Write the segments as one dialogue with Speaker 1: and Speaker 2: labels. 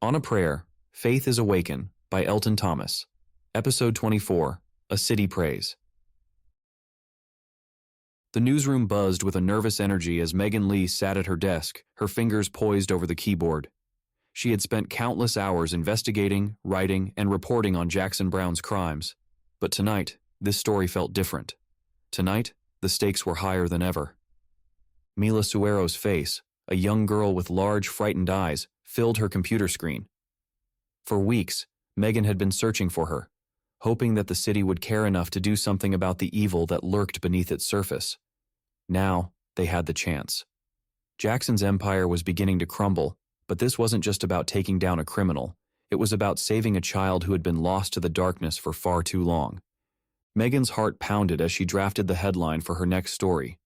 Speaker 1: On a Prayer, Faith is Awaken by Elton Thomas. Episode 24, A City Prays. The newsroom buzzed with a nervous energy as Megan Lee sat at her desk, her fingers poised over the keyboard. She had spent countless hours investigating, writing, and reporting on Jackson Brown's crimes. But tonight, this story felt different. Tonight, the stakes were higher than ever. Maria Suero's face, a young girl with large, frightened eyes, filled her computer screen. For weeks, Megan had been searching for her, hoping that the city would care enough to do something about the evil that lurked beneath its surface. Now, they had the chance. Jackson's empire was beginning to crumble, but this wasn't just about taking down a criminal. It was about saving a child who had been lost to the darkness for far too long. Megan's heart pounded as she drafted the headline for her next story.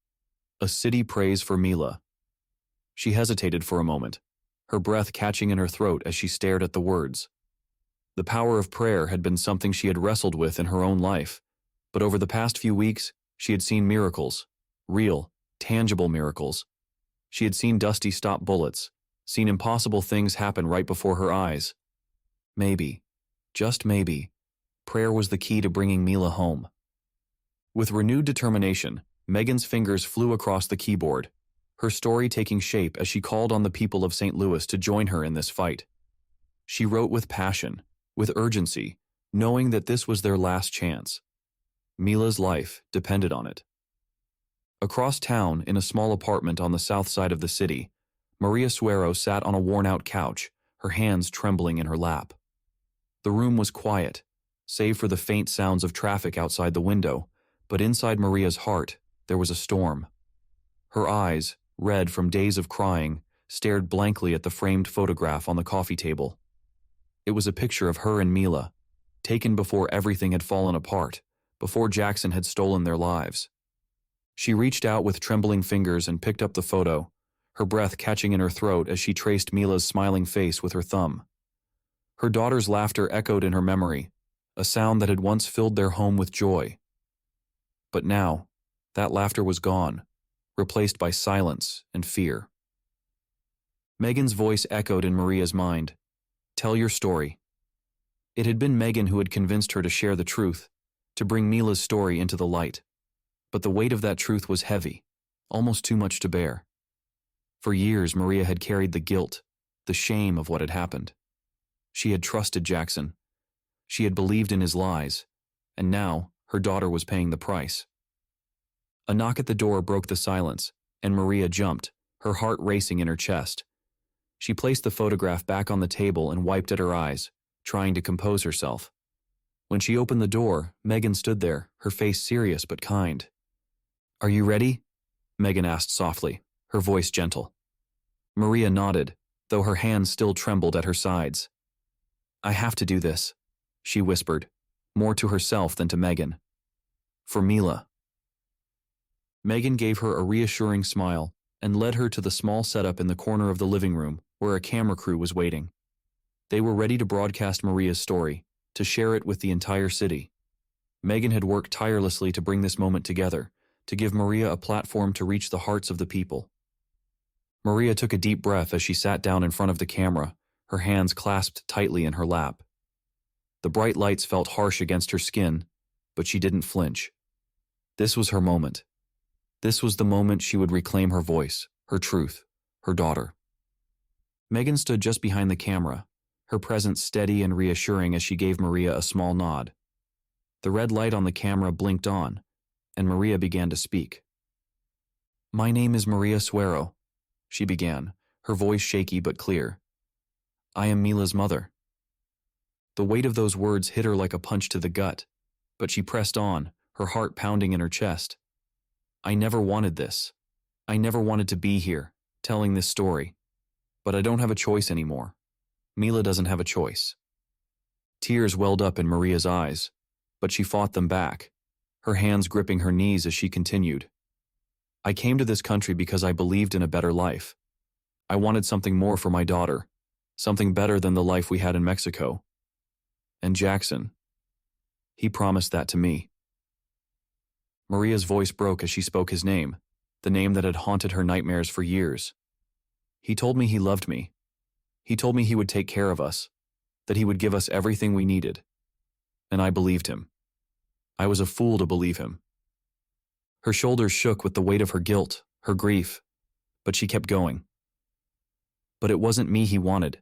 Speaker 1: A City Prays for Mila. She hesitated for a moment, her breath catching in her throat as she stared at the words. The power of prayer had been something she had wrestled with in her own life, but over the past few weeks, she had seen miracles, real, tangible miracles. She had seen Dusty stop bullets, seen impossible things happen right before her eyes. Maybe, just maybe, prayer was the key to bringing Mila home. With renewed determination, Megan's fingers flew across the keyboard, her story taking shape as she called on the people of St. Louis to join her in this fight. She wrote with passion, with urgency, knowing that this was their last chance. Mila's life depended on it. Across town, in a small apartment on the south side of the city, Maria Suero sat on a worn-out couch, her hands trembling in her lap. The room was quiet, save for the faint sounds of traffic outside the window, but inside Maria's heart, there was a storm. Her eyes, red from days of crying, stared blankly at the framed photograph on the coffee table. It was a picture of her and Mila, taken before everything had fallen apart, before Jackson had stolen their lives. She reached out with trembling fingers and picked up the photo, her breath catching in her throat as she traced Mila's smiling face with her thumb. Her daughter's laughter echoed in her memory, a sound that had once filled their home with joy. But now, that laughter was gone, replaced by silence and fear. Megan's voice echoed in Maria's mind. Tell your story. It had been Megan who had convinced her to share the truth, to bring Mila's story into the light. But the weight of that truth was heavy, almost too much to bear. For years, Maria had carried the guilt, the shame of what had happened. She had trusted Jackson. She had believed in his lies, and now her daughter was paying the price. A knock at the door broke the silence, and Maria jumped, her heart racing in her chest. She placed the photograph back on the table and wiped at her eyes, trying to compose herself. When she opened the door, Megan stood there, her face serious but kind. "Are you ready?" Megan asked softly, her voice gentle. Maria nodded, though her hands still trembled at her sides. "I have to do this," she whispered, more to herself than to Megan. "For Mila." Megan gave her a reassuring smile and led her to the small setup in the corner of the living room where a camera crew was waiting. They were ready to broadcast Maria's story, to share it with the entire city. Megan had worked tirelessly to bring this moment together, to give Maria a platform to reach the hearts of the people. Maria took a deep breath as she sat down in front of the camera, her hands clasped tightly in her lap. The bright lights felt harsh against her skin, but she didn't flinch. This was her moment. This was the moment she would reclaim her voice, her truth, her daughter. Megan stood just behind the camera, her presence steady and reassuring as she gave Maria a small nod. The red light on the camera blinked on, and Maria began to speak. "My name is Maria Suero," she began, her voice shaky but clear. "I am Mila's mother." The weight of those words hit her like a punch to the gut, but she pressed on, her heart pounding in her chest. "I never wanted this. I never wanted to be here, telling this story. But I don't have a choice anymore. Mila doesn't have a choice." Tears welled up in Maria's eyes, but she fought them back, her hands gripping her knees as she continued. "I came to this country because I believed in a better life. I wanted something more for my daughter, something better than the life we had in Mexico. And Jackson, he promised that to me." Maria's voice broke as she spoke his name, the name that had haunted her nightmares for years. "He told me he loved me. He told me he would take care of us, that he would give us everything we needed. And I believed him. I was a fool to believe him. Her shoulders shook with the weight of her guilt, her grief, but she kept going. But it wasn't me he wanted.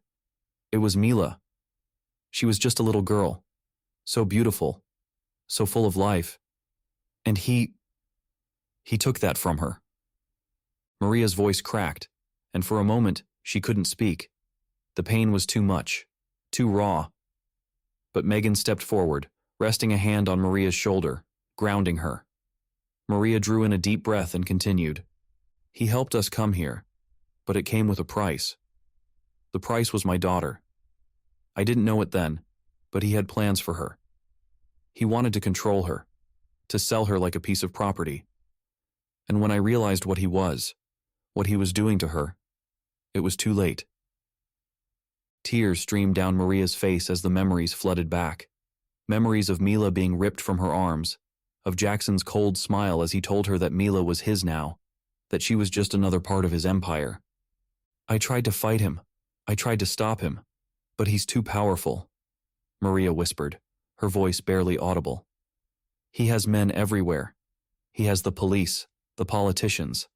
Speaker 1: It was Mila. She was just a little girl, so beautiful, so full of life. And he took that from her. Maria's voice cracked, and for a moment she couldn't speak. The pain was too much, too raw. But Megan stepped forward, resting a hand on Maria's shoulder, grounding her. Maria drew in a deep breath and continued. He helped us come here, but it came with a price. The price was my daughter. I didn't know it then, but he had plans for her. He wanted to control her, to sell her like a piece of property. And when I realized what he was doing to her, it was too late. Tears streamed down Maria's face as the memories flooded back. Memories of Mila being ripped from her arms, of Jackson's cold smile as he told her that Mila was his now, that she was just another part of his empire. I tried to fight him. I tried to stop him. But he's too powerful, Maria whispered, her voice barely audible. He has men everywhere. He has the police, the politicians.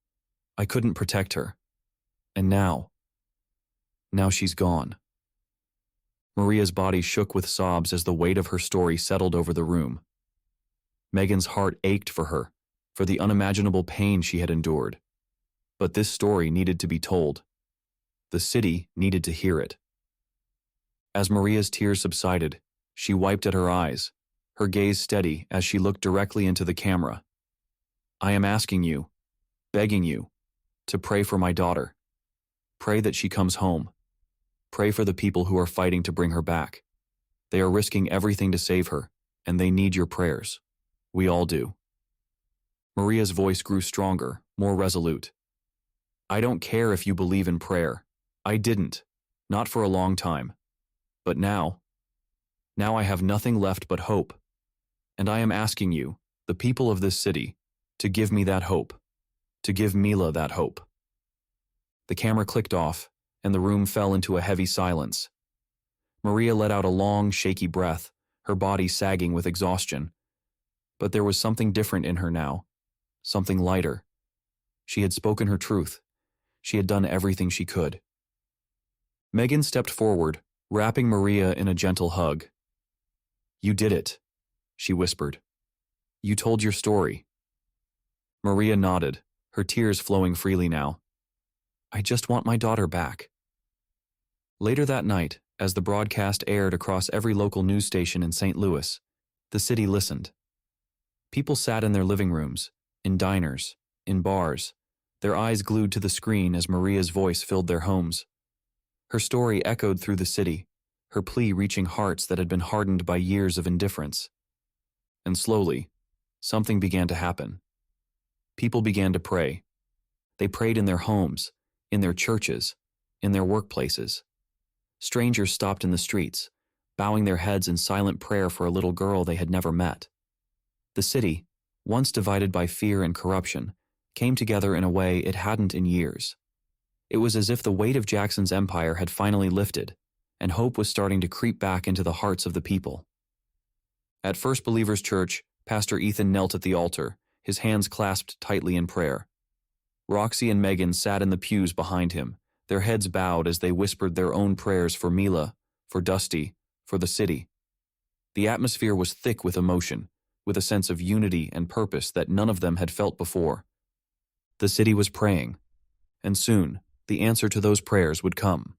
Speaker 1: I couldn't protect her. And now she's gone. Maria's body shook with sobs as the weight of her story settled over the room. Megan's heart ached for her, for the unimaginable pain she had endured. But this story needed to be told. The city needed to hear it. As Maria's tears subsided, she wiped at her eyes, her gaze steady as she looked directly into the camera. I am asking you, begging you, to pray for my daughter. Pray that she comes home. Pray for the people who are fighting to bring her back. They are risking everything to save her, and they need your prayers. We all do. Maria's voice grew stronger, more resolute. I don't care if you believe in prayer. I didn't, not for a long time. But now I have nothing left but hope. And I am asking you, the people of this city, to give me that hope, to give Mila that hope. The camera clicked off, and the room fell into a heavy silence. Maria let out a long, shaky breath, her body sagging with exhaustion. But there was something different in her now, something lighter. She had spoken her truth. She had done everything she could. Megan stepped forward, wrapping Maria in a gentle hug. You did it, she whispered. You told your story. Maria nodded, her tears flowing freely now. I just want my daughter back. Later that night, as the broadcast aired across every local news station in St. Louis, the city listened. People sat in their living rooms, in diners, in bars, their eyes glued to the screen as Maria's voice filled their homes. Her story echoed through the city, her plea reaching hearts that had been hardened by years of indifference. And slowly, something began to happen. People began to pray. They prayed in their homes, in their churches, in their workplaces. Strangers stopped in the streets, bowing their heads in silent prayer for a little girl they had never met. The city, once divided by fear and corruption, came together in a way it hadn't in years. It was as if the weight of Jackson's empire had finally lifted, and hope was starting to creep back into the hearts of the people. At First Believers Church, Pastor Ethan knelt at the altar, his hands clasped tightly in prayer. Roxy and Megan sat in the pews behind him, their heads bowed as they whispered their own prayers for Mila, for Dusty, for the city. The atmosphere was thick with emotion, with a sense of unity and purpose that none of them had felt before. The city was praying, and soon the answer to those prayers would come.